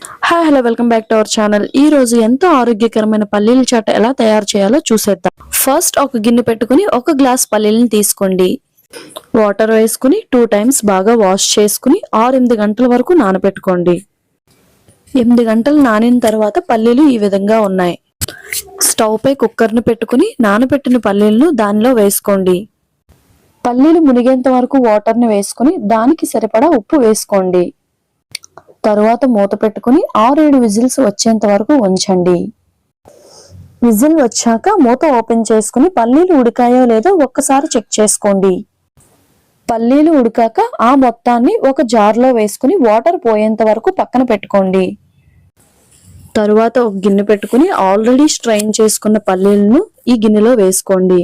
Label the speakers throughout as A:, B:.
A: Hi hello welcome back to our channel. ఈ రోజు ఎంతో ఆరోగ్యకరమైన పల్లీల చాట్ ఎలా తయారు చేయాలో చూసేద్దాం. ఫస్ట్ ఒక గిన్నె పెట్టుకుని ఒక గ్లాస్ పల్లీలను తీసుకోండి. వాటర్ వేసుకుని 2 టైమ్స్ బాగా వాష్ చేసుకుని 6-8 గంటల వరకు నానబెట్టుకోండి. 8 గంటలు నానిన తర్వాత పల్లీలు ఈ విధంగా ఉన్నాయి. స్టవ్ పై కుక్కర్ని పెట్టుకుని నానబెట్టిన పల్లీలను దానిలో వేసుకోండి. పల్లీలు మునిగేంత వరకు వాటర్ని వేసుకుని దానికి సరిపడా ఉప్పు వేసుకోండి. తరువాత మూత పెట్టుకుని 6-7 విజిల్స్ వచ్చేంత వరకు ఉంచండి. విజిల్ వచ్చాక మూత ఓపెన్ చేసుకుని పల్లీలు ఉడికాయో లేదో ఒక్కసారి చెక్ చేసుకోండి. పల్లీలు ఉడికాక ఆ మొత్తాన్ని ఒక జార్లో వేసుకుని వాటర్ పోయేంత వరకు పక్కన పెట్టుకోండి. తరువాత ఒక గిన్నె పెట్టుకుని ఆల్రెడీ స్ట్రైన్ చేసుకున్న పల్లీలను ఈ గిన్నెలో వేసుకోండి.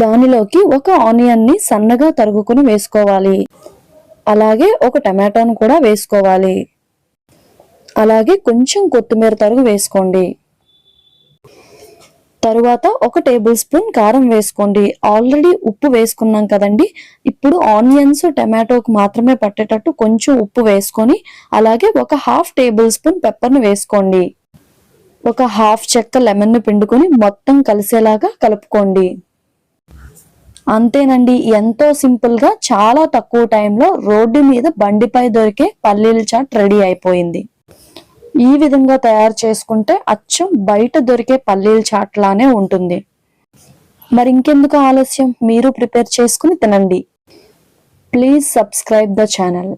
A: దానిలోకి ఒక ఆనియన్ని సన్నగా తరుగుకుని వేసుకోవాలి. అలాగే ఒక టమాటాను కూడా వేసుకోవాలి. అలాగే కొంచెం కొత్తిమీర తరుగు వేసుకోండి. తరువాత 1 టేబుల్ స్పూన్ కారం వేసుకోండి. ఆల్రెడీ ఉప్పు వేసుకున్నాం కదండి. ఇప్పుడు ఆనియన్స్ టమాటోకి మాత్రమే పట్టేటట్టు కొంచెం ఉప్పు వేసుకొని అలాగే ఒక 1/2 టేబుల్ స్పూన్ పెప్పర్ని వేసుకోండి. ఒక 1/2 చెక్క లెమన్ని పిండుకొని మొత్తం కలిసేలాగా కలుపుకోండి. అంతేనండి, ఎంతో సింపుల్ గా చాలా తక్కువ టైంలో రోడ్డు మీద బండిపై దొరికే పల్లీల చాట్ రెడీ అయిపోయింది. ఈ విధంగా తయారు చేసుకుంటే అచ్చం బయట దొరికే పల్లీల చాట్ లానే ఉంటుంది. మరి ఇంకెందుకు ఆలస్యం, మీరు ప్రిపేర్ చేసుకుని తినండి. Please subscribe the channel.